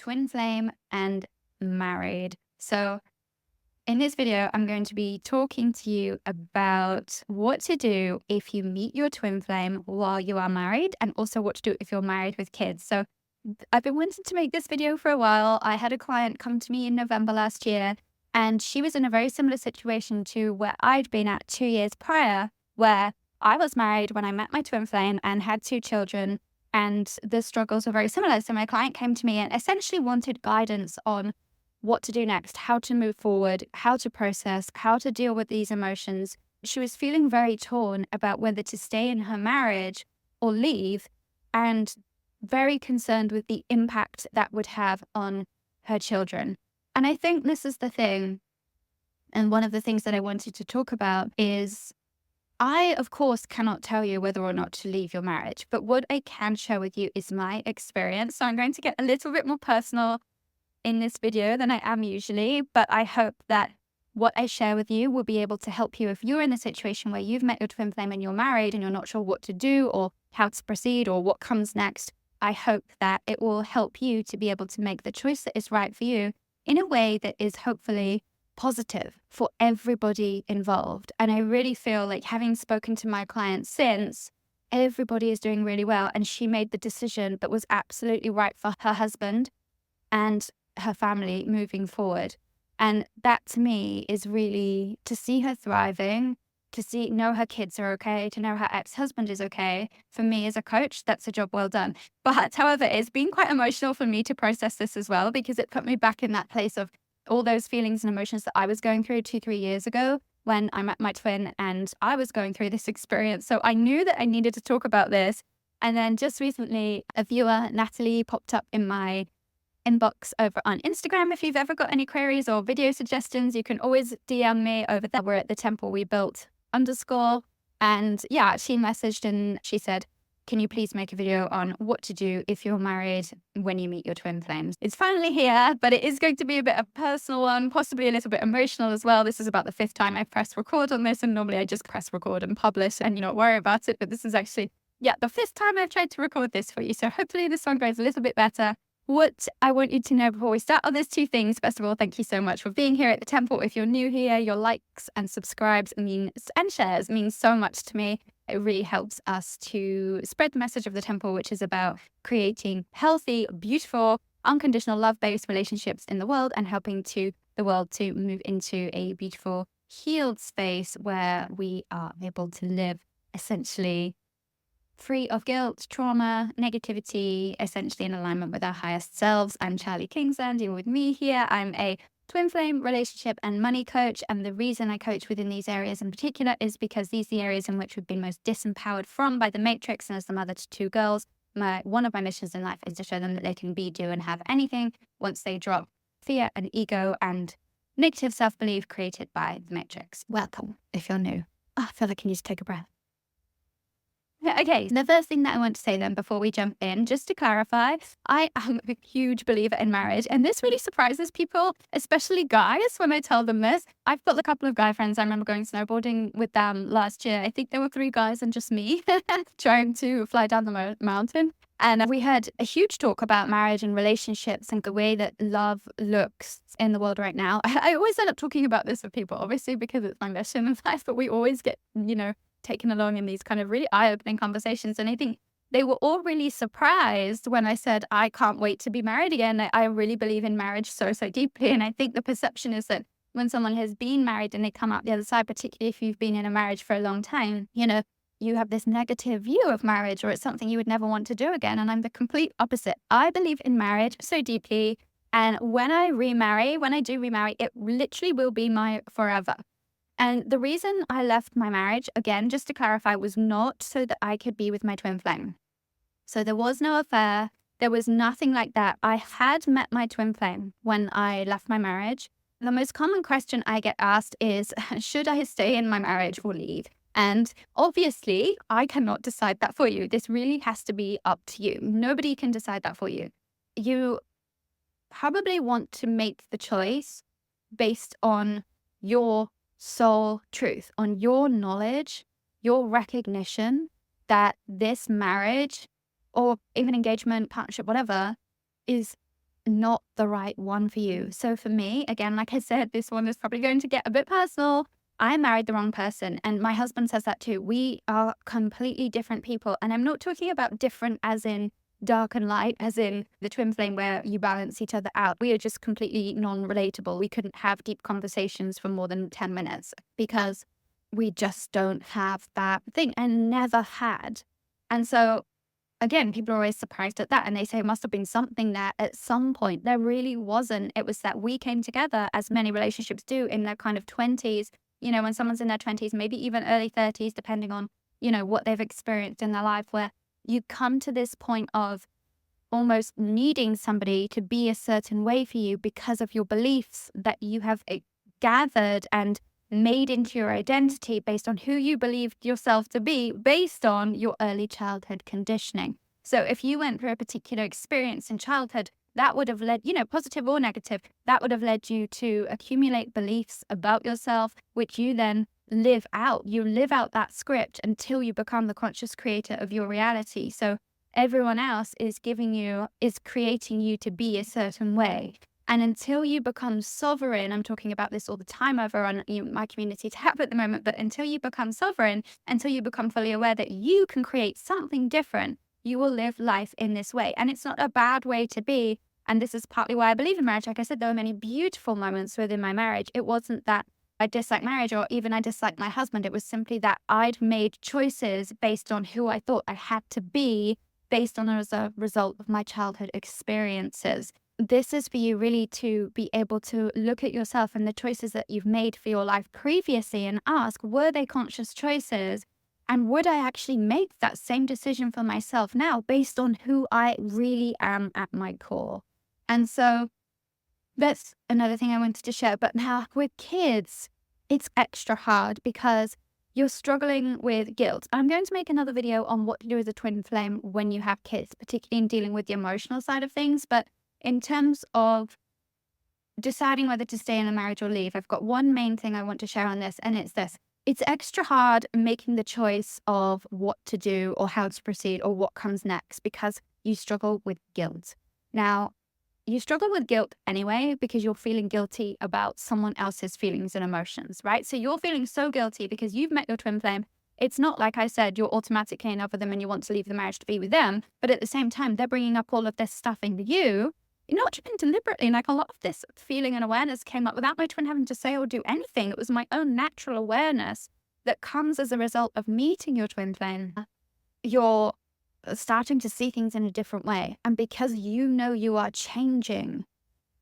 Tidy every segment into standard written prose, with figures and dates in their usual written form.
twin flame and married. So in this video, I'm going to be talking to you about what to do if you meet your twin flame while you are married, and also what to do if you're married with kids. So I've been wanting to make this video for a while. I had a client come to me in November last year, and she was in a very similar situation to where I'd been at 2 years prior, where I was married when I met my twin flame and had two children, and the struggles were very similar. So my client came to me and essentially wanted guidance on what to do next, how to move forward, how to process, how to deal with these emotions. She was feeling very torn about whether to stay in her marriage or leave, and very concerned with the impact that would have on her children. And I think this is the thing. And one of the things that I wanted to talk about is I, of course, cannot tell you whether or not to leave your marriage, but what I can share with you is my experience. So I'm going to get a little bit more personal in this video than I am usually, but I hope that what I share with you will be able to help you if you're in a situation where you've met your twin flame and you're married and you're not sure what to do or how to proceed or what comes next. I hope that it will help you to be able to make the choice that is right for you in a way that is hopefully positive for everybody involved. And I really feel like, having spoken to my clients since, everybody is doing really well. And she made the decision that was absolutely right for her husband and her family moving forward. And that to me is really, to see her thriving, to know her kids are okay, to know her ex-husband is okay. For me as a coach, that's a job well done. But however, it's been quite emotional for me to process this as well, because it put me back in that place of all those feelings and emotions that I was going through 2-3 years ago when I met my twin and I was going through this experience. So I knew that I needed to talk about this. And then just recently, a viewer, Natalie, popped up in my inbox over on Instagram. If you've ever got any queries or video suggestions, you can always DM me over there. We're at the Temple We Built _. And yeah, she messaged and she said, can you please make a video on what to do if you're married when you meet your twin flames? It's finally here, but it is going to be a bit of a personal one, possibly a little bit emotional as well. This is about the 5th time I've pressed record on this, and normally I just press record and publish and not worry about it. But this is actually, the 5th time I've tried to record this for you. So hopefully this one goes a little bit better. What I want you to know before we start are there's 2 things. First of all, thank you so much for being here at the Temple. If you're new here, your likes and subscribes and shares mean so much to me. It really helps us to spread the message of the Temple, which is about creating healthy, beautiful, unconditional love-based relationships in the world and helping the world to move into a beautiful, healed space where we are able to live essentially free of guilt, trauma, negativity, essentially in alignment with our highest selves. I'm Charlie Kingsland. You're with me here. I'm a twin flame relationship and money coach. And the reason I coach within these areas in particular is because these are the areas in which we've been most disempowered from by the matrix. And as the mother to 2 girls, one of my missions in life is to show them that they can be, do, and have anything once they drop fear and ego and negative self-belief created by the matrix. Welcome if you're new. I feel like I need to take a breath. Okay, the first thing that I want to say then before we jump in, just to clarify, I am a huge believer in marriage, and this really surprises people, especially guys, when I tell them this. I've got a couple of guy friends. I remember going snowboarding with them last year. I think there were 3 guys and just me trying to fly down the mountain. And we had a huge talk about marriage and relationships and the way that love looks in the world right now. I always end up talking about this with people, obviously, because it's my mission in life, but we always get, taken along in these kind of really eye-opening conversations. And I think they were all really surprised when I said, I can't wait to be married again. I really believe in marriage so deeply. And I think the perception is that when someone has been married and they come out the other side, particularly if you've been in a marriage for a long time, you have this negative view of marriage, or it's something you would never want to do again. And I'm the complete opposite. I believe in marriage so deeply. And when I do remarry, it literally will be my forever. And the reason I left my marriage, again, just to clarify, was not so that I could be with my twin flame. So there was no affair. There was nothing like that. I had met my twin flame when I left my marriage. The most common question I get asked is, should I stay in my marriage or leave? And obviously, I cannot decide that for you. This really has to be up to you. Nobody can decide that for you. You probably want to make the choice based on your soul truth, on your knowledge, your recognition that this marriage or even engagement, partnership, whatever, is not the right one for you. So for me, again, like I said, this one is probably going to get a bit personal. I married the wrong person, and my husband says that too. We are completely different people. And I'm not talking about different as in dark and light, as in the twin flame where you balance each other out. We are just completely non-relatable. We couldn't have deep conversations for more than 10 minutes because we just don't have that thing and never had. And so again, people are always surprised at that, and they say it must have been something there at some point. There really wasn't. It was that we came together, as many relationships do, in their kind of 20s. When someone's in their 20s, maybe even early 30s, depending on, what they've experienced in their life, where you come to this point of almost needing somebody to be a certain way for you because of your beliefs that you have gathered and made into your identity based on who you believed yourself to be based on your early childhood conditioning. So if you went through a particular experience in childhood, that would have led, positive or negative, that would have led you to accumulate beliefs about yourself, which you then live out. You live out that script until you become the conscious creator of your reality. So everyone else is creating you to be a certain way. And until you become sovereign, I'm talking about this all the time over on my community tab at the moment, but until you become sovereign, until you become fully aware that you can create something different, you will live life in this way. And it's not a bad way to be. And this is partly why I believe in marriage. Like I said, there were many beautiful moments within my marriage. It wasn't that I disliked marriage or even I disliked my husband. It was simply that I'd made choices based on who I thought I had to be, based on as a result of my childhood experiences. This is for you really to be able to look at yourself and the choices that you've made for your life previously and ask, were they conscious choices? And would I actually make that same decision for myself now based on who I really am at my core? And so that's another thing I wanted to share. But now with kids, it's extra hard because you're struggling with guilt. I'm going to make another video on what to do as a twin flame when you have kids, particularly in dealing with the emotional side of things. But in terms of deciding whether to stay in a marriage or leave, I've got one main thing I want to share on this, and it's this. It's extra hard making the choice of what to do or how to proceed or what comes next because you struggle with guilt. Now, you struggle with guilt anyway because you're feeling guilty about someone else's feelings and emotions, right? So you're feeling so guilty because you've met your twin flame. It's not like I said, you're automatically in love with them and you want to leave the marriage to be with them. But at the same time, they're bringing up all of this stuff into you. You're not trying deliberately. Like a lot of this feeling and awareness came up without my twin having to say or do anything. It was my own natural awareness that comes as a result of meeting your twin flame. You're starting to see things in a different way. And because you are changing,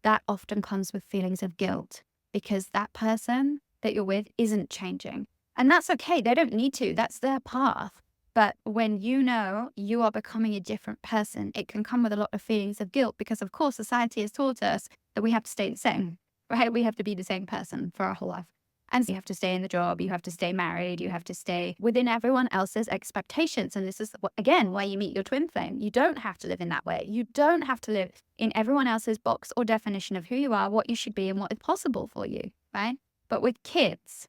that often comes with feelings of guilt because that person that you're with isn't changing. And that's okay. They don't need to. That's their path. But when you are becoming a different person, it can come with a lot of feelings of guilt because, of course, society has taught us that we have to stay the same, right? We have to be the same person for our whole life. And you have to stay in the job, you have to stay married, you have to stay within everyone else's expectations. And this is, again, why you meet your twin flame. You don't have to live in that way. You don't have to live in everyone else's box or definition of who you are, what you should be, and what is possible for you, right? But with kids,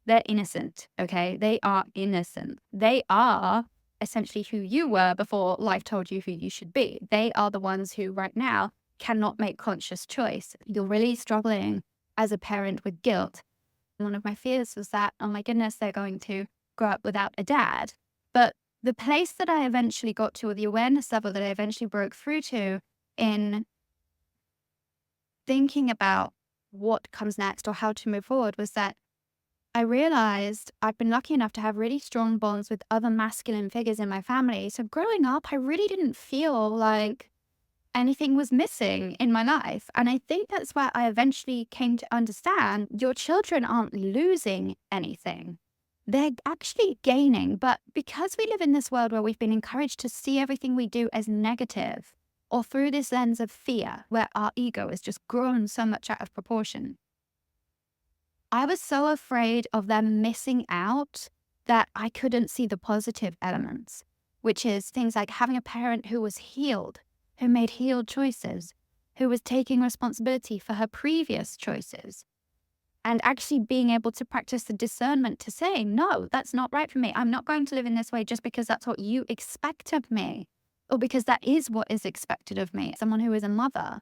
they're innocent, okay? They are innocent. They are essentially who you were before life told you who you should be. They are the ones who right now cannot make conscious choice. You're really struggling as a parent with guilt. One of my fears was that, oh my goodness, they're going to grow up without a dad. But the place that I eventually got to, or the awareness level that I eventually broke through to in thinking about what comes next or how to move forward, was that I realized I've been lucky enough to have really strong bonds with other masculine figures in my family. So growing up, I really didn't feel like anything was missing in my life. And I think that's where I eventually came to understand your children aren't losing anything. They're actually gaining. But because we live in this world where we've been encouraged to see everything we do as negative or through this lens of fear, where our ego has just grown so much out of proportion, I was so afraid of them missing out that I couldn't see the positive elements, which is things like having a parent who was healed, who made healed choices, who was taking responsibility for her previous choices, and actually being able to practice the discernment to say, no, that's not right for me. I'm not going to live in this way just because that's what you expect of me, or because that is what is expected of me. Someone who is a mother,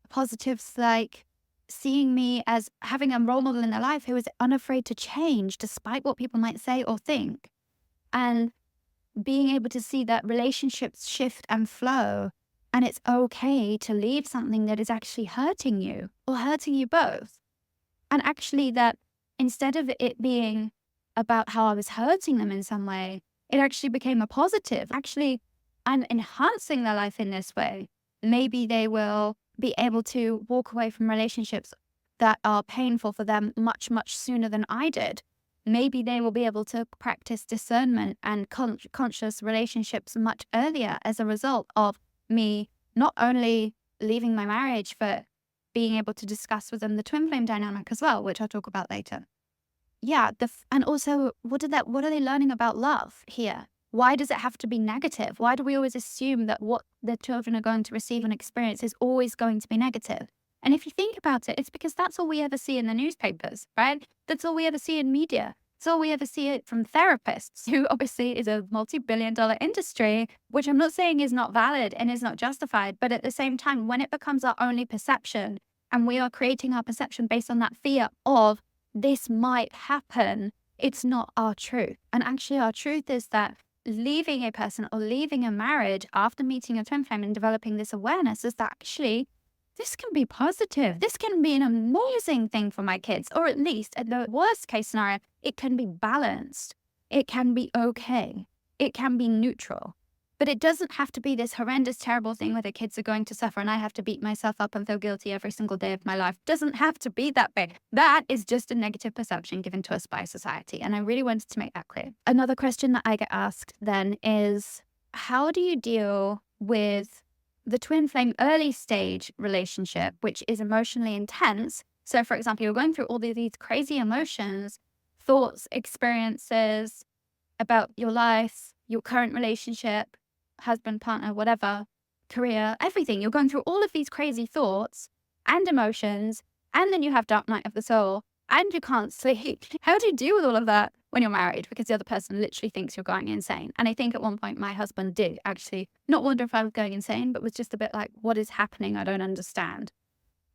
positives like seeing me as having a role model in their life who is unafraid to change despite what people might say or think. And being able to see that relationships shift and flow, and it's okay to leave something that is actually hurting you or hurting you both. And actually that instead of it being about how I was hurting them in some way, it actually became a positive. Actually, I'm enhancing their life in this way. Maybe they will be able to walk away from relationships that are painful for them much, much sooner than I did. Maybe they will be able to practice discernment and conscious relationships much earlier as a result of me not only leaving my marriage, but being able to discuss with them the twin flame dynamic as well, which I'll talk about later. Yeah, and also what are they learning about love here? Why does it have to be negative? Why do we always assume that what the children are going to receive and experience is always going to be negative? And if you think about it, it's because that's all we ever see in the newspapers, right? That's all we ever see in media. It's all we ever see it from therapists, who obviously is a multi-billion-dollar industry, which I'm not saying is not valid and is not justified. But at the same time, when it becomes our only perception and we are creating our perception based on that fear of this might happen, it's not our truth. And actually our truth is that leaving a person or leaving a marriage after meeting a twin flame and developing this awareness is that actually this can be positive. This can be an amazing thing for my kids, or at least at the worst case scenario, it can be balanced. It can be okay. It can be neutral. But it doesn't have to be this horrendous, terrible thing where the kids are going to suffer and I have to beat myself up and feel guilty every single day of my life. It doesn't have to be that way. That is just a negative perception given to us by society. And I really wanted to make that clear. Another question that I get asked then is, how do you deal with the twin flame early stage relationship, which is emotionally intense? So for example, you're going through all these crazy emotions, thoughts, experiences about your life, your current relationship, husband, partner, whatever, career, everything. You're going through all of these crazy thoughts and emotions, and then you have dark night of the soul, and you can't sleep. How do you deal with all of that when you're married? Because the other person literally thinks you're going insane. And I think at one point my husband did actually not wonder if I was going insane, but was just a bit like, what is happening? I don't understand.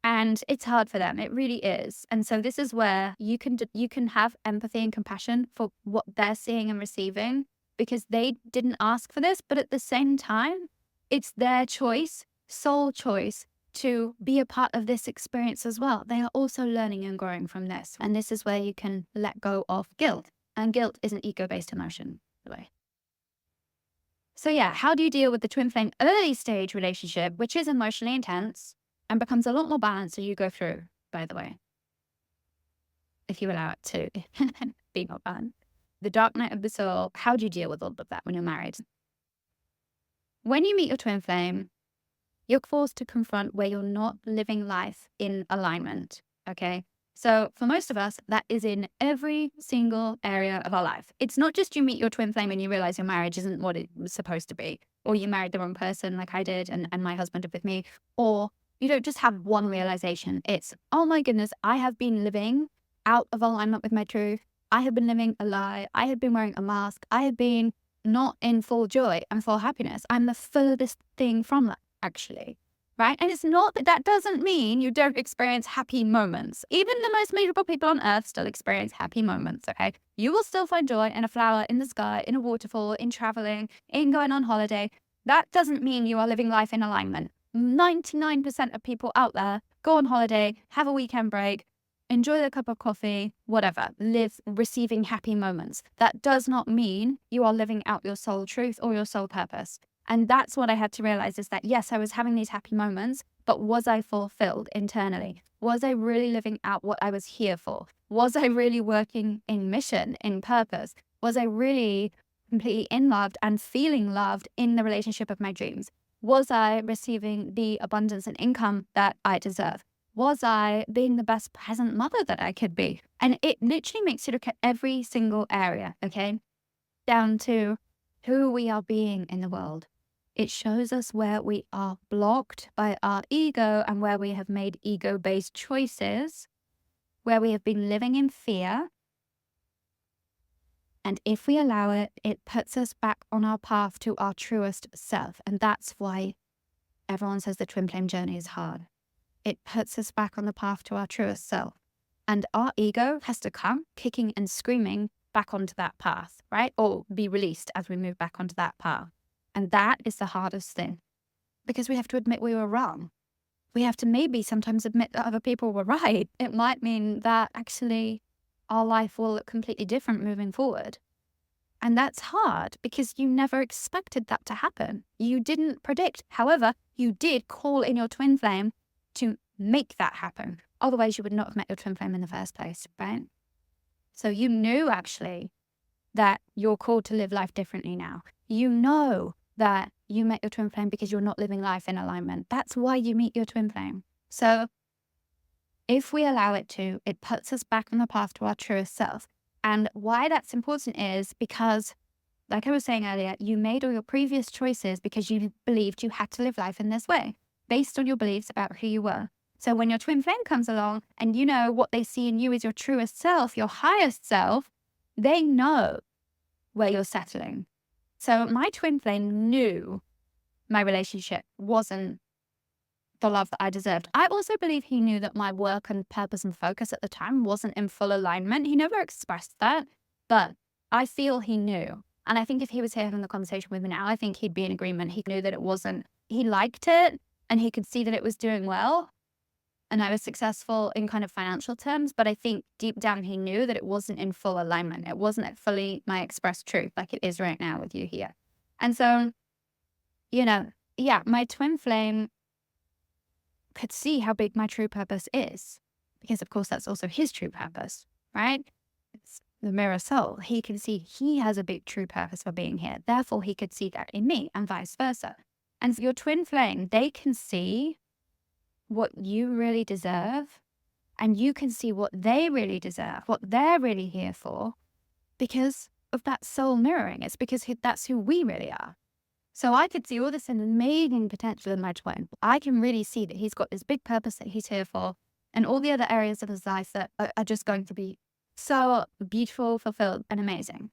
And it's hard for them. It really is. And so this is where you can have empathy and compassion for what they're seeing and receiving, because they didn't ask for this. But at the same time, it's their choice, sole choice, to be a part of this experience as well. They are also learning and growing from this. And this is where you can let go of guilt. And guilt is an ego-based emotion, by the way. So yeah, how do you deal with the twin flame early stage relationship, which is emotionally intense and becomes a lot more balanced as you go through, by the way, if you allow it to be more balanced. The dark night of the soul, how do you deal with all of that when you're married? When you meet your twin flame, you're forced to confront where you're not living life in alignment, okay? So for most of us, that is in every single area of our life. It's not just you meet your twin flame and you realize your marriage isn't what it was supposed to be, or you married the wrong person like I did and my husband did with me, or you don't just have one realization. It's, oh my goodness, I have been living out of alignment with my truth. I have been living a lie. I have been wearing a mask. I have been not in full joy and full happiness. I'm the furthest thing from that, actually. Right? And it's not that doesn't mean you don't experience happy moments. Even the most miserable people on earth still experience happy moments, okay? You will still find joy in a flower, in the sky, in a waterfall, in traveling, in going on holiday. That doesn't mean you are living life in alignment. 99% of people out there go on holiday, have a weekend break, enjoy their cup of coffee, whatever, live receiving happy moments. That does not mean you are living out your soul truth or your soul purpose. And that's what I had to realize, is that, yes, I was having these happy moments, but was I fulfilled internally? Was I really living out what I was here for? Was I really working in mission, in purpose? Was I really completely in loved and feeling loved in the relationship of my dreams? Was I receiving the abundance and income that I deserve? Was I being the best present mother that I could be? And it literally makes you look at every single area, okay? Down to who we are being in the world. It shows us where we are blocked by our ego and where we have made ego-based choices, where we have been living in fear. And if we allow it, it puts us back on our path to our truest self. And that's why everyone says the twin flame journey is hard. it puts us back on the path to our truest self. And our ego has to come kicking and screaming back onto that path, right? Or be released as we move back onto that path. And that is the hardest thing, because we have to admit we were wrong. We have to maybe sometimes admit that other people were right. It might mean that actually our life will look completely different moving forward. And that's hard because you never expected that to happen. You didn't predict. However, you did call in your twin flame to make that happen. Otherwise, you would not have met your twin flame in the first place, right? So you knew actually that you're called to live life differently now. You know that you met your twin flame because you're not living life in alignment. That's why you meet your twin flame. So if we allow it to, it puts us back on the path to our truest self. And why that's important is because, like I was saying earlier, you made all your previous choices because you believed you had to live life in this way, based on your beliefs about who you were. So when your twin flame comes along and you know what they see in you is your truest self, your highest self, they know where you're settling. So my twin flame knew my relationship wasn't the love that I deserved. I also believe he knew that my work and purpose and focus at the time wasn't in full alignment. He never expressed that, but I feel he knew. And I think if he was here having the conversation with me now, I think he'd be in agreement. He knew that it wasn't, he liked it and he could see that it was doing well. And I was successful in kind of financial terms, but I think deep down he knew that it wasn't in full alignment. It wasn't fully my expressed truth like it is right now with you here. And so, my twin flame could see how big my true purpose is, because of course that's also his true purpose, right? It's the mirror soul. He can see he has a big true purpose for being here. Therefore, he could see that in me and vice versa. And your twin flame, they can see what you really deserve, and you can see what they really deserve, what they're really here for, because of that soul mirroring. It's because that's who we really are. So I could see all this amazing potential in my twin. I can really see that he's got this big purpose that he's here for, and all the other areas of his life that are just going to be so beautiful, fulfilled, and amazing,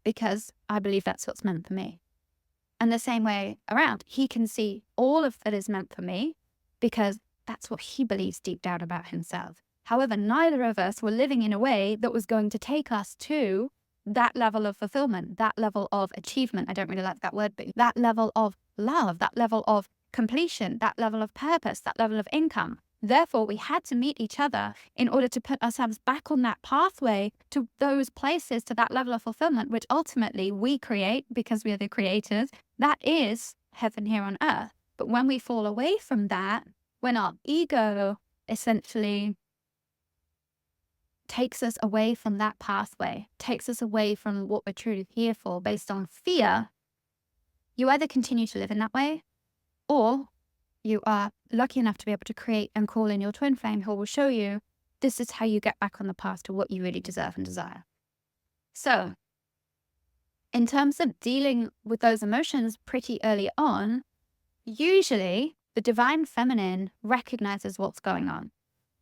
because I believe that's what's meant for me. And the same way around, he can see all of that is meant for me, because that's what he believes deep down about himself. However, neither of us were living in a way that was going to take us to that level of fulfillment, that level of achievement. I don't really like that word, but that level of love, that level of completion, that level of purpose, that level of income. Therefore, we had to meet each other in order to put ourselves back on that pathway to those places, to that level of fulfillment, which ultimately we create because we are the creators. That is heaven here on earth. But when we fall away from that, when our ego essentially takes us away from that pathway, takes us away from what we're truly here for based on fear, you either continue to live in that way, or you are lucky enough to be able to create and call in your twin flame who will show you this is how you get back on the path to what you really deserve and desire. So in terms of dealing with those emotions pretty early on, usually the divine feminine recognizes what's going on.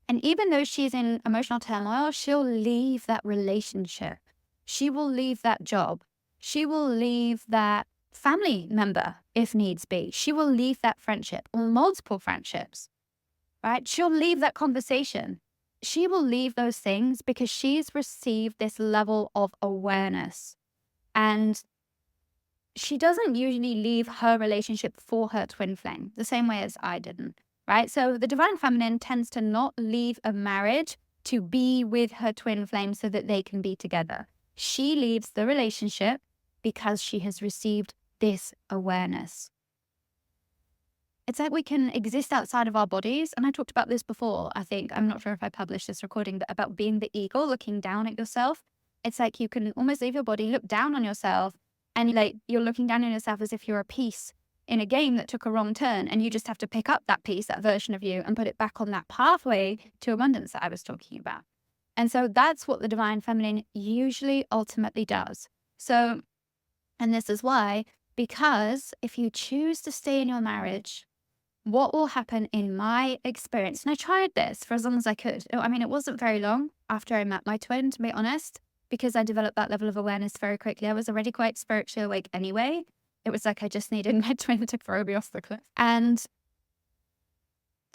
And even though she's in emotional turmoil, she'll leave that relationship. She will leave that job. She will leave that family member if needs be. She will leave that friendship or multiple friendships, right? She'll leave that conversation. She will leave those things because she's received this level of awareness. And she doesn't usually leave her relationship for her twin flame the same way as I didn't. Right? So the divine feminine tends to not leave a marriage to be with her twin flame so that they can be together. She leaves the relationship because she has received this awareness. It's like we can exist outside of our bodies. And I talked about this before, I think. I'm not sure if I published this recording, but about being the eagle, looking down at yourself. It's like you can almost leave your body, look down on yourself, and like you're looking down on yourself as if you're a piece in a game that took a wrong turn, and you just have to pick up that piece, that version of you, and put it back on that pathway to abundance that I was talking about. And so that's what the divine feminine usually ultimately does. So, and this is why, because if you choose to stay in your marriage, what will happen in my experience, and I tried this for as long as I could. I mean, it wasn't very long after I met my twin, to be honest, because I developed that level of awareness very quickly. I was already quite spiritually awake anyway. It was like I just needed my twin to throw me off the cliff. And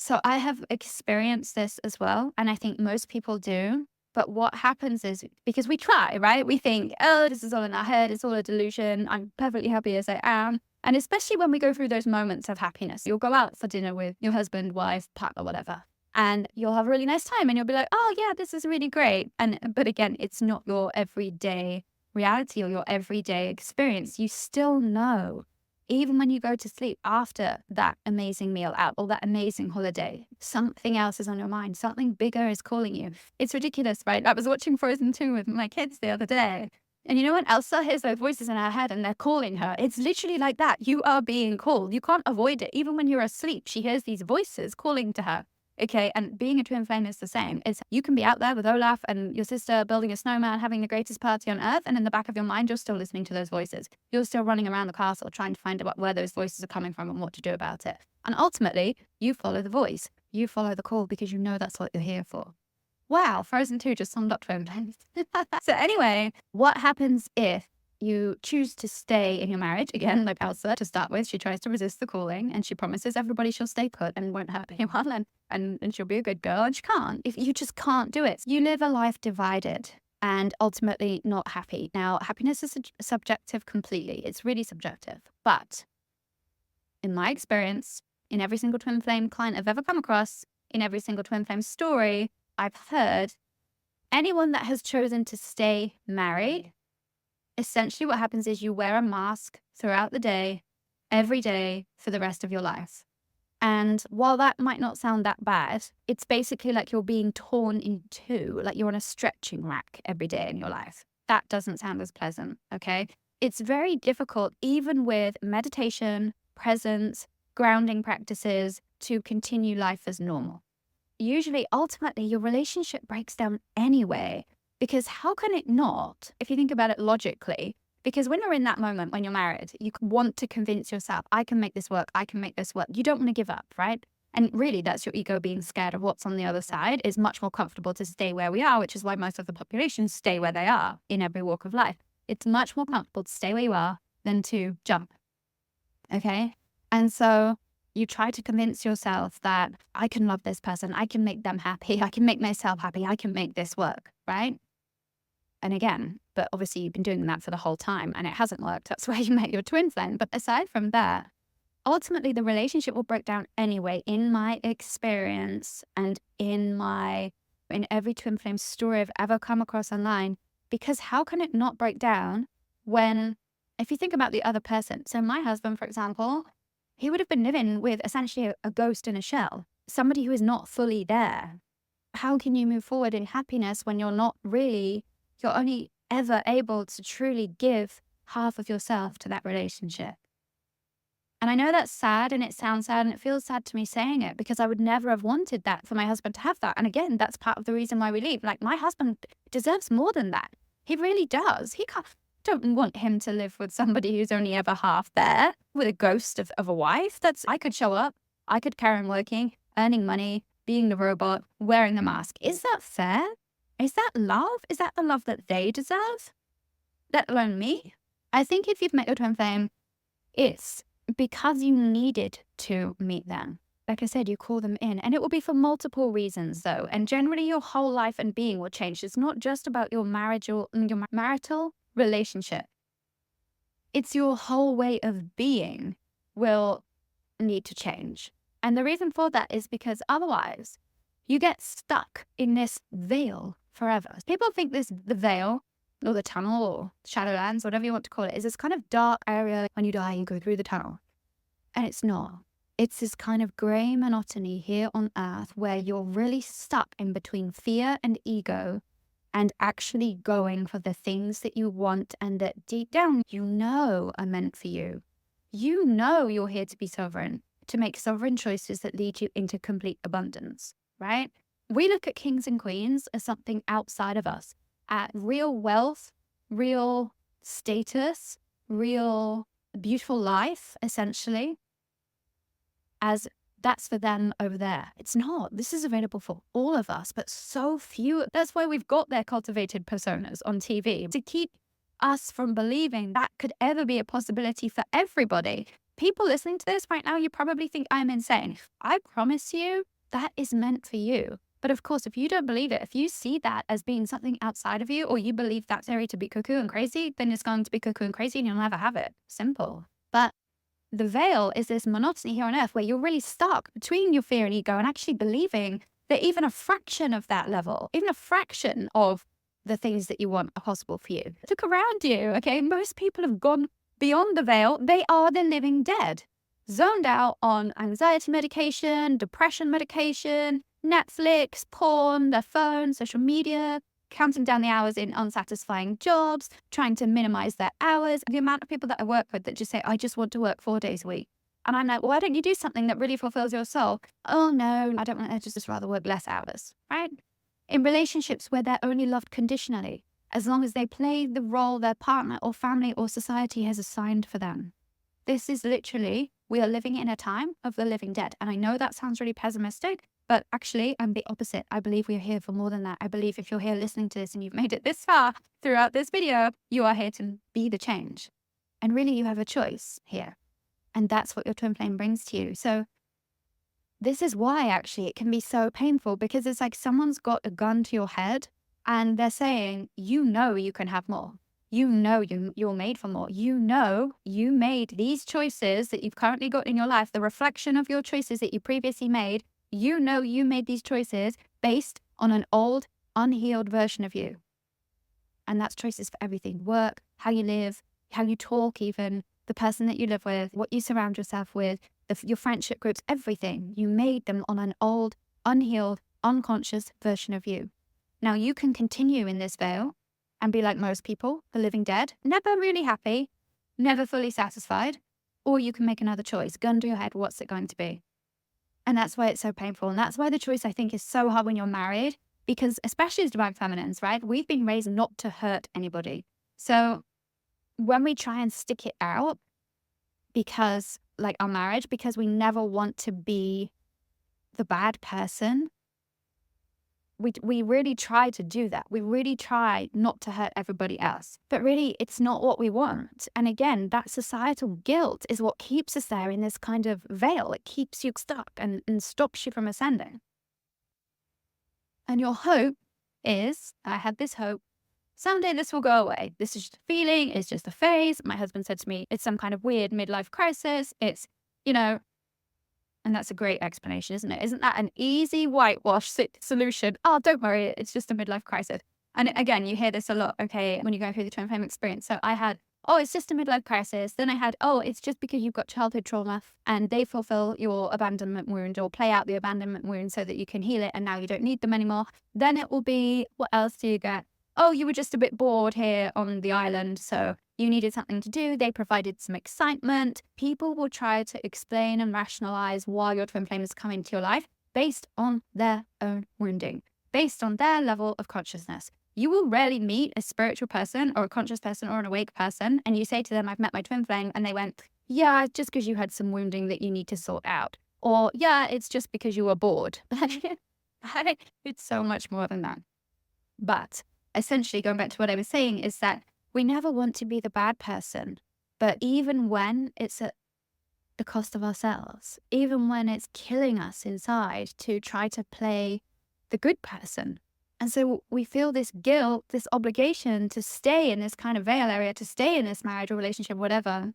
So I have experienced this as well, and I think most people do. But what happens is because we try, right? We think, oh, this is all in our head, it's all a delusion. I'm perfectly happy as I am. And especially when we go through those moments of happiness, you'll go out for dinner with your husband, wife, partner, whatever, and you'll have a really nice time and you'll be like, oh, yeah, this is really great. But again, it's not your everyday reality or your everyday experience. You still know, even when you go to sleep after that amazing meal out or that amazing holiday, something else is on your mind. Something bigger is calling you. It's ridiculous, right? I was watching Frozen 2 with my kids the other day. And you know what? Elsa hears those voices in her head and they're calling her. It's literally like that. You are being called. You can't avoid it. Even when you're asleep, she hears these voices calling to her. Okay, and being a twin flame is the same. It's you can be out there with Olaf and your sister building a snowman, having the greatest party on earth, and in the back of your mind, you're still listening to those voices. You're still running around the castle trying to find out where those voices are coming from and what to do about it. And ultimately, you follow the voice. You follow the call because you know that's what you're here for. Wow, Frozen 2 just summed up twin flames. So anyway, what happens if you choose to stay in your marriage? Again, like Elsa, to start with, she tries to resist the calling and she promises everybody she'll stay put and won't hurt anyone and she'll be a good girl, and she can't. If you just can't do it, you live a life divided and ultimately not happy. Now, happiness is subjective completely. It's really subjective. But in my experience, in every single twin flame client I've ever come across, in every single twin flame story I've heard, anyone that has chosen to stay married, essentially what happens is you wear a mask throughout the day, every day, for the rest of your life. And while that might not sound that bad, it's basically like you're being torn in two, like you're on a stretching rack every day in your life. That doesn't sound as pleasant, okay? It's very difficult, even with meditation, presence, grounding practices, to continue life as normal. Usually, ultimately, your relationship breaks down anyway, because how can it not, if you think about it logically? Because when you're in that moment, when you're married, you want to convince yourself, I can make this work, I can make this work. You don't want to give up, right? And really, that's your ego being scared of what's on the other side. It's much more comfortable to stay where we are, which is why most of the population stay where they are in every walk of life. It's much more comfortable to stay where you are than to jump, okay? And so you try to convince yourself that I can love this person, I can make them happy, I can make myself happy, I can make this work, right? And again, but obviously you've been doing that for the whole time and it hasn't worked. That's where you met your twin flame. But aside from that, ultimately the relationship will break down anyway, in my experience and in every twin flame story I've ever come across online. Because how can it not break down when, if you think about the other person? So my husband, for example, he would have been living with essentially a ghost in a shell, somebody who is not fully there. How can you move forward in happiness when you're only ever able to truly give half of yourself to that relationship? And I know that's sad and it sounds sad and it feels sad to me saying it, because I would never have wanted that for my husband to have that. And again, that's part of the reason why we leave. Like, my husband deserves more than that. He really does. Don't want him to live with somebody who's only ever half there, with a ghost of a wife. I could show up, I could carry on working, earning money, being the robot, wearing the mask. Is that fair? Is that love? Is that the love that they deserve? Let alone me? I think if you've met your twin flame, it's because you needed to meet them. Like I said, you call them in, and it will be for multiple reasons though. And generally your whole life and being will change. It's not just about your marital relationship. It's your whole way of being will need to change. And the reason for that is because otherwise you get stuck in this veil forever. People think the veil or the tunnel or Shadowlands, whatever you want to call it, is this kind of dark area. When you die, you go through the tunnel. And it's not. It's this kind of gray monotony here on earth where you're really stuck in between fear and ego and actually going for the things that you want and that deep down you know are meant for you. You know you're here to be sovereign, to make sovereign choices that lead you into complete abundance, right? We look at kings and queens as something outside of us, at real wealth, real status, real beautiful life, essentially, as that's for them over there. It's not. This is available for all of us, but so few. That's why we've got their cultivated personas on TV, to keep us from believing that could ever be a possibility for everybody. People listening to this right now, you probably think I'm insane. I promise you, that is meant for you. But of course, if you don't believe it, if you see that as being something outside of you, or you believe that theory to be cuckoo and crazy, then it's going to be cuckoo and crazy and you'll never have it. Simple. But the veil is this monotony here on earth where you're really stuck between your fear and ego and actually believing that even a fraction of that level, even a fraction of the things that you want are possible for you. Look around you, okay? Most people have gone beyond the veil. They are the living dead, zoned out on anxiety medication, depression medication, Netflix, porn, their phone, social media, counting down the hours in unsatisfying jobs, trying to minimize their hours. The amount of people that I work with that just say, I just want to work 4 days a week. And I'm like, well, why don't you do something that really fulfills your soul? Oh, no, I don't want to, just rather work less hours, right? In relationships where they're only loved conditionally, as long as they play the role their partner or family or society has assigned for them. This is literally, we are living in a time of the living dead. And I know that sounds really pessimistic, but actually I'm the opposite. I believe we are here for more than that. I believe if you're here listening to this and you've made it this far throughout this video, you are here to be the change. And really you have a choice here. And that's what your twin flame brings to you. So this is why actually it can be so painful, because it's like someone's got a gun to your head and they're saying, you know, you can have more. You know, you're made for more. You know, you made these choices that you've currently got in your life, the reflection of your choices that you previously made. You know, you made these choices based on an old, unhealed version of you. And that's choices for everything: work, how you live, how you talk, even the person that you live with, what you surround yourself with, your friendship groups, everything. You made them on an old, unhealed, unconscious version of you. Now you can continue in this veil and be like most people, the living dead, never really happy, never fully satisfied, or you can make another choice. Gun to your head, what's it going to be? And that's why it's so painful. And that's why the choice, I think, is so hard when you're married, because especially as divine feminines, right? We've been raised not to hurt anybody. So when we try and stick it out, because like our marriage, because we never want to be the bad person, we really try to do that. We really try not to hurt everybody else. But really, it's not what we want. And again, that societal guilt is what keeps us there in this kind of veil. It keeps you stuck and stops you from ascending. And your hope is, I had this hope, someday this will go away. This is just a feeling. It's just a phase. My husband said to me, it's some kind of weird midlife crisis. It's, you know, and that's a great explanation, isn't it? Isn't that an easy whitewash solution? Oh, don't worry, it's just a midlife crisis. And again, you hear this a lot, okay, when you go through the twin flame experience. So I had, oh, it's just a midlife crisis. Then I had, oh, it's just because you've got childhood trauma and they fulfill your abandonment wound or play out the abandonment wound so that you can heal it and now you don't need them anymore. Then it will be, what else do you get? Oh, you were just a bit bored here on the island, so you needed something to do. They provided some excitement. People will try to explain and rationalize why your twin flame is coming to your life based on their own wounding, based on their level of consciousness. You will rarely meet a spiritual person or a conscious person or an awake person, and you say to them, I've met my twin flame, and they went, yeah, it's just because you had some wounding that you need to sort out. Or, yeah, it's just because you were bored. It's so much more than that. But essentially, going back to what I was saying, is that we never want to be the bad person. But even when it's at the cost of ourselves, even when it's killing us inside to try to play the good person. And so we feel this guilt, this obligation to stay in this kind of veil area, to stay in this marriage or relationship, whatever.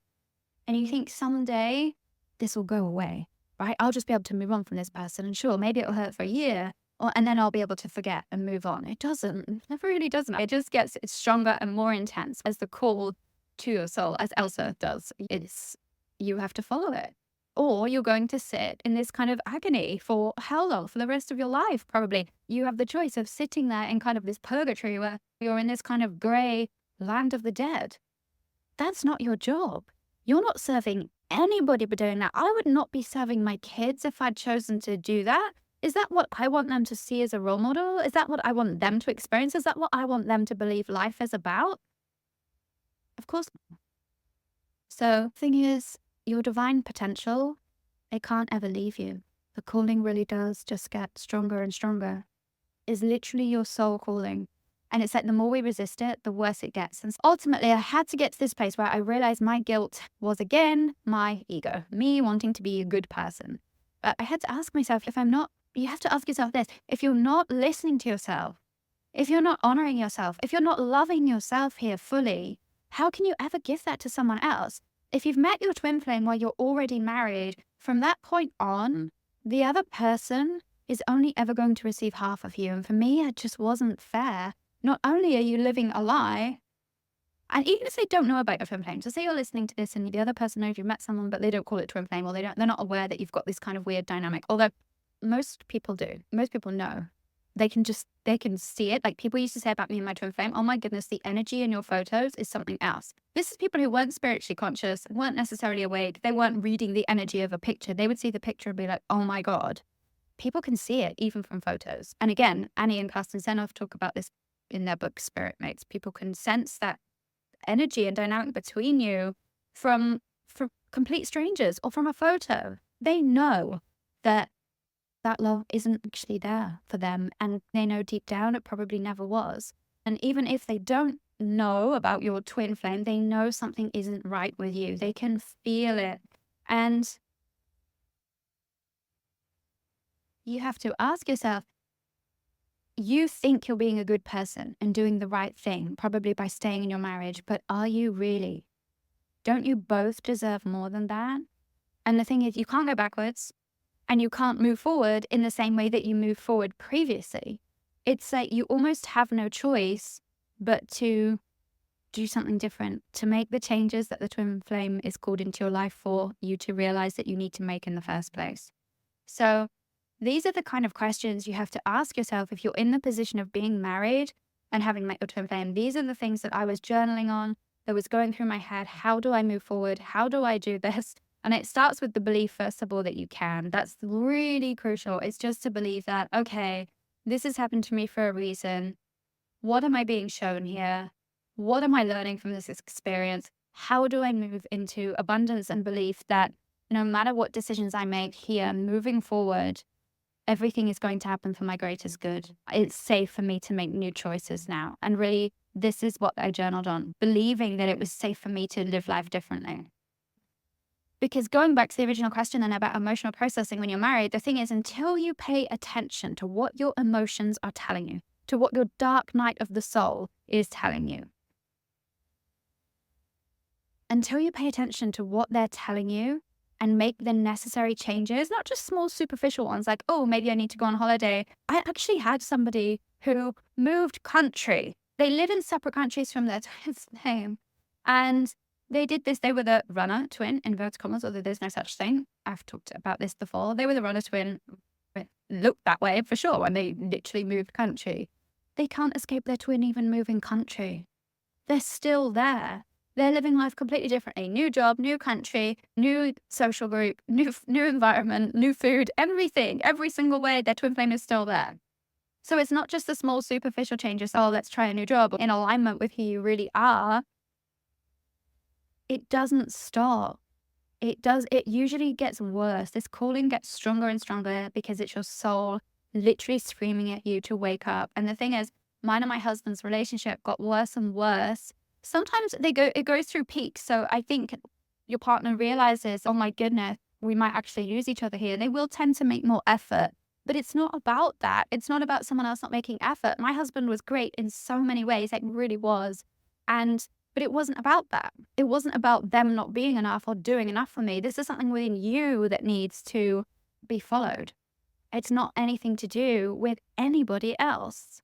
And you think someday this will go away, right? I'll just be able to move on from this person. And sure, maybe it'll hurt for a year, and then I'll be able to forget and move on. It doesn't. It never really doesn't. It just gets stronger and more intense as the call to your soul, as Elsa does. You have to follow it. Or you're going to sit in this kind of agony for how long? For the rest of your life, probably. You have the choice of sitting there in kind of this purgatory where you're in this kind of grey land of the dead. That's not your job. You're not serving anybody by doing that. I would not be serving my kids if I'd chosen to do that. Is that what I want them to see as a role model? Is that what I want them to experience? Is that what I want them to believe life is about? Of course not. So the thing is, your divine potential, it can't ever leave you. The calling really does just get stronger and stronger. It's literally your soul calling. And it's like the more we resist it, the worse it gets. And ultimately, I had to get to this place where I realized my guilt was, again, my ego, me wanting to be a good person. But I had to ask myself, if I'm not you have to ask yourself this. If you're not listening to yourself, if you're not honoring yourself, if you're not loving yourself here fully, how can you ever give that to someone else? If you've met your twin flame while you're already married, from that point on, the other person is only ever going to receive half of you. And for me, it just wasn't fair. Not only are you living a lie, and even if they don't know about your twin flame, so say you're listening to this and the other person knows you've met someone, but they don't call it twin flame, or they're not aware that you've got this kind of weird dynamic. Although most people do. Most people know. They can see it. Like people used to say about me and my twin flame, oh my goodness, the energy in your photos is something else. This is people who weren't spiritually conscious, weren't necessarily awake. They weren't reading the energy of a picture. They would see the picture and be like, oh my God. People can see it even from photos. And again, Annie and Carsten Zenoff talk about this in their book, Spirit Mates. People can sense that energy and dynamic between you from complete strangers or from a photo. They know that love isn't actually there for them, and they know deep down it probably never was. And even if they don't know about your twin flame, they know something isn't right with you. They can feel it. And you have to ask yourself, you think you're being a good person and doing the right thing, probably by staying in your marriage, but are you really? Don't you both deserve more than that? And the thing is, you can't go backwards and you can't move forward in the same way that you moved forward previously. It's like you almost have no choice but to do something different, to make the changes that the twin flame is called into your life for you to realize that you need to make in the first place. So these are the kind of questions you have to ask yourself if you're in the position of being married and having met your twin flame. These are the things that I was journaling on, that was going through my head. How do I move forward? How do I do this? And it starts with the belief, first of all, that you can. That's really crucial. It's just to believe that, okay, this has happened to me for a reason. What am I being shown here? What am I learning from this experience? How do I move into abundance and belief that no matter what decisions I make here, moving forward, everything is going to happen for my greatest good. It's safe for me to make new choices now. And really, this is what I journaled on, believing that it was safe for me to live life differently. Because going back to the original question then about emotional processing when you're married, the thing is, until you pay attention to what your emotions are telling you, to what your dark night of the soul is telling you, until you pay attention to what they're telling you and make the necessary changes, not just small superficial ones like, oh, maybe I need to go on holiday. I actually had somebody who moved country. They live in separate countries from their twin flame. And they did this. They were the runner twin, inverted commas, although there's no such thing. I've talked about this before. They were the runner twin. It looked that way for sure when they literally moved country. They can't escape their twin even moving country. They're still there. They're living life completely differently. New job, new country, new social group, new environment, new food, everything. Every single way, their twin flame is still there. So it's not just the small superficial changes, oh, let's try a new job, in alignment with who you really are. It doesn't stop. It usually gets worse. This calling gets stronger and stronger because it's your soul literally screaming at you to wake up. And the thing is, mine and my husband's relationship got worse and worse. Sometimes it goes through peaks. So I think your partner realizes, oh my goodness, we might actually lose each other here. They will tend to make more effort, but it's not about that. It's not about someone else not making effort. My husband was great in so many ways. It really was. But it wasn't about that. It wasn't about them not being enough or doing enough for me. This is something within you that needs to be followed. It's not anything to do with anybody else.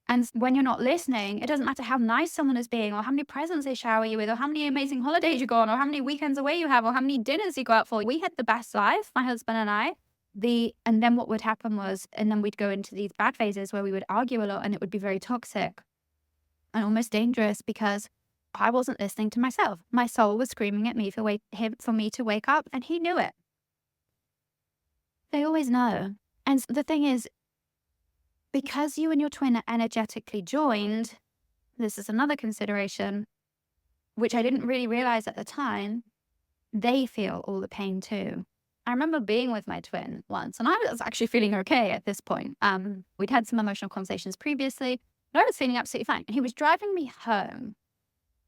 And when you're not listening, it doesn't matter how nice someone is being, or how many presents they shower you with, or how many amazing holidays you go on, or how many weekends away you have, or how many dinners you go out for. We had the best life, my husband and I. And then what would happen was, and then we'd go into these bad phases where we would argue a lot, and it would be very toxic and almost dangerous because I wasn't listening to myself. My soul was screaming at me for me to wake up, and he knew it. They always know. And the thing is, because you and your twin are energetically joined, this is another consideration, which I didn't really realize at the time, they feel all the pain too. I remember being with my twin once, and I was actually feeling okay at this point. We'd had some emotional conversations previously, but I was feeling absolutely fine. And he was driving me home,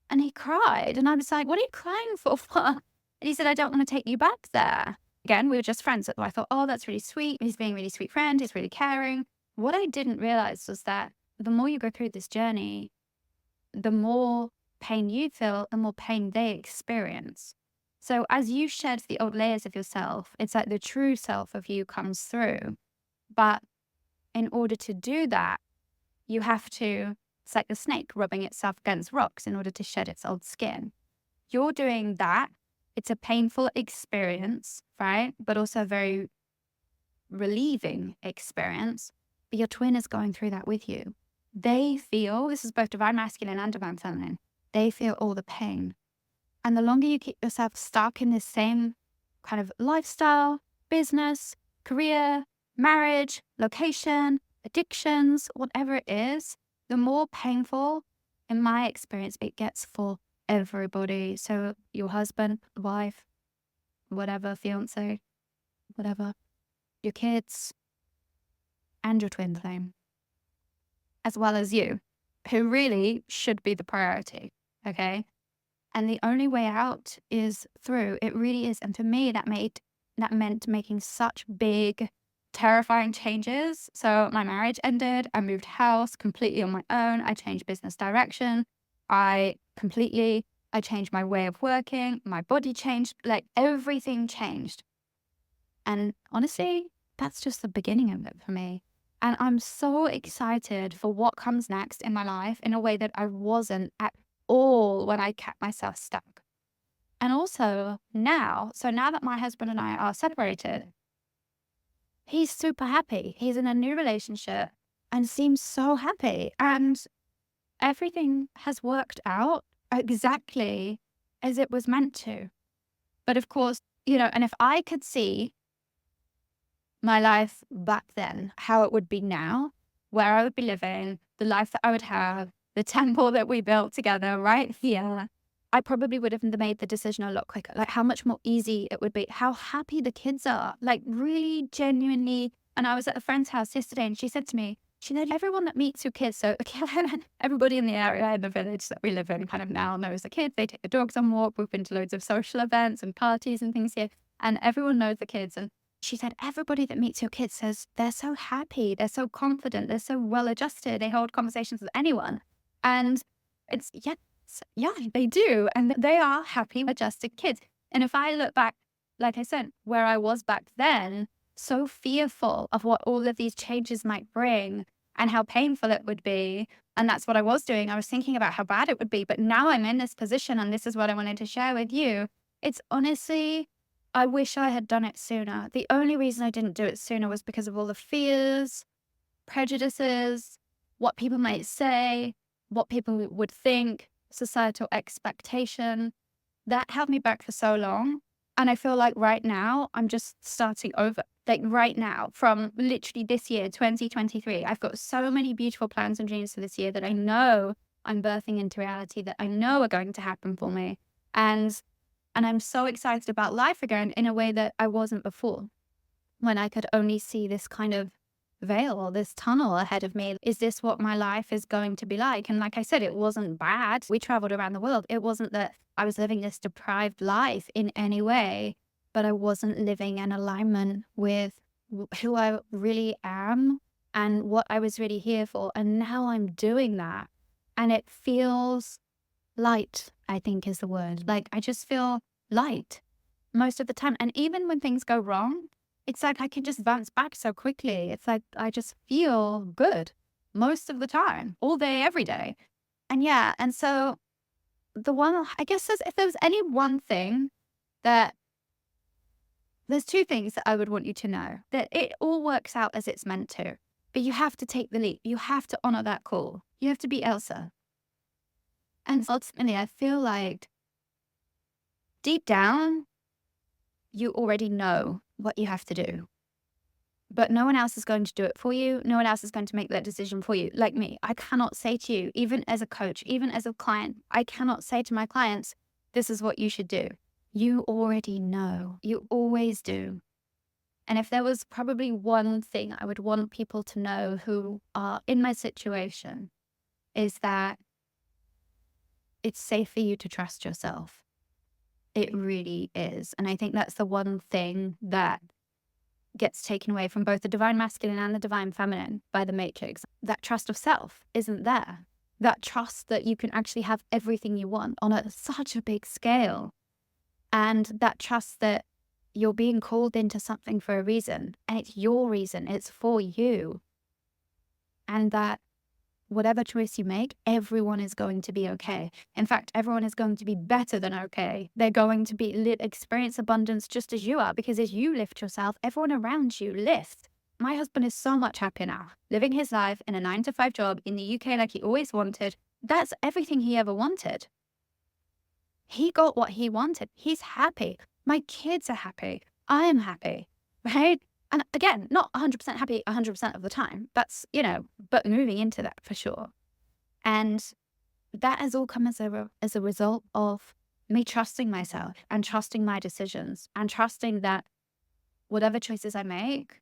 and he cried, and I was like, what are you crying for? And he said, I don't want to take you back there. Again, we were just friends. So I thought, oh, that's really sweet. He's being a really sweet friend. He's really caring. What I didn't realize was that the more you go through this journey, the more pain you feel, the more pain they experience. So as you shed the old layers of yourself, it's like the true self of you comes through. But in order to do that, you have to, it's like the snake rubbing itself against rocks in order to shed its old skin. You're doing that. It's a painful experience, right? But also a very relieving experience. But your twin is going through that with you. They feel, this is both divine masculine and divine feminine, they feel all the pain. And the longer you keep yourself stuck in this same kind of lifestyle, business, career, marriage, location, addictions, whatever it is, the more painful, in my experience, it gets for everybody. So your husband, wife, whatever, fiance, whatever, your kids, and your twin flame, as well as you, who really should be the priority, okay? And the only way out is through. It really is. And for me, that meant making such big, terrifying changes. So my marriage ended. I moved house completely on my own. I changed business direction. I changed my way of working. My body changed. Like everything changed. And honestly, that's just the beginning of it for me. And I'm so excited for what comes next in my life in a way that I wasn't at all when I kept myself stuck. And also now, so now that my husband and I are separated, he's super happy. He's in a new relationship and seems so happy. And everything has worked out exactly as it was meant to. But of course, and if I could see my life back then, how it would be now, where I would be living, the life that I would have, the temple that we built together right here, I probably would have made the decision a lot quicker. Like how much more easy it would be, how happy the kids are, like really genuinely. And I was at a friend's house yesterday and she said to me, everyone that meets your kids, so everybody in the area, in the village that we live in kind of now knows the kids. They take the dogs on walk. We've been to loads of social events and parties and things here. And everyone knows the kids. And she said, everybody that meets your kids says they're so happy, they're so confident, they're so well adjusted, they hold conversations with anyone. And it's, yeah, they do. And they are happy, adjusted kids. And if I look back, like I said, where I was back then, so fearful of what all of these changes might bring and how painful it would be. And that's what I was doing. I was thinking about how bad it would be. But now I'm in this position and this is what I wanted to share with you. It's honestly, I wish I had done it sooner. The only reason I didn't do it sooner was because of all the fears, prejudices, what people might say, what people would think, societal expectation. That held me back for so long. And I feel like right now, I'm just starting over. Like right now, from literally this year, 2023, I've got so many beautiful plans and dreams for this year that I know I'm birthing into reality, that I know are going to happen for me. And I'm so excited about life again in a way that I wasn't before, when I could only see this kind of veil or this tunnel ahead of me. Is this what my life is going to be like? And like I said, it wasn't bad. We traveled around the world. It wasn't that I was living this deprived life in any way, but I wasn't living in alignment with who I really am and what I was really here for. And now I'm doing that. And it feels light, I think is the word. Like I just feel light most of the time. And even when things go wrong, it's like I can just bounce back so quickly. It's like I just feel good most of the time, all day, every day. And yeah, and so I guess if there was any one thing there's two things that I would want you to know, that it all works out as it's meant to, but you have to take the leap. You have to honor that call. You have to be Elsa. And ultimately, I feel like deep down, you already know what you have to do. But no one else is going to do it for you. No one else is going to make that decision for you. Like me, I cannot say to you, even as a coach, even as a client, I cannot say to my clients, this is what you should do. You already know. You always do. And if there was probably one thing I would want people to know who are in my situation, is that it's safe for you to trust yourself. It really is. And I think that's the one thing that gets taken away from both the divine masculine and the divine feminine by the matrix. That trust of self isn't there. That trust that you can actually have everything you want on such a big scale. And that trust that you're being called into something for a reason. And it's your reason. It's for you. And that whatever choice you make, everyone is going to be okay. In fact, everyone is going to be better than okay. They're going to experience abundance just as you are, because as you lift yourself, everyone around you lifts. My husband is so much happier now, living his life in a 9-to-5 job in the UK like he always wanted. That's everything he ever wanted. He got what he wanted. He's happy. My kids are happy. I am happy, right? And again, not 100% happy 100% of the time. That's, but moving into that for sure. And that has all come as a result of me trusting myself and trusting my decisions and trusting that whatever choices I make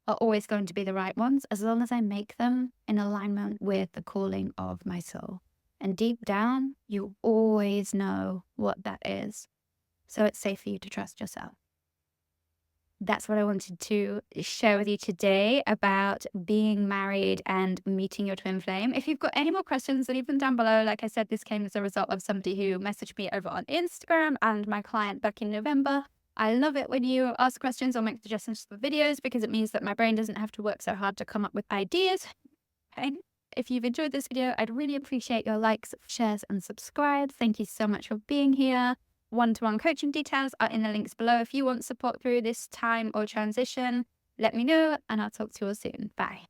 are always going to be the right ones, as long as I make them in alignment with the calling of my soul. And deep down, you always know what that is. So it's safe for you to trust yourself. That's what I wanted to share with you today about being married and meeting your twin flame. If you've got any more questions, leave them down below. Like I said, this came as a result of somebody who messaged me over on Instagram and my client back in November. I love it when you ask questions or make suggestions for videos, because it means that my brain doesn't have to work so hard to come up with ideas. Okay. If you've enjoyed this video, I'd really appreciate your likes, shares, and subscribe. Thank you so much for being here. One-to-one coaching details are in the links below. If you want support through this time or transition, let me know, and I'll talk to you all soon. Bye.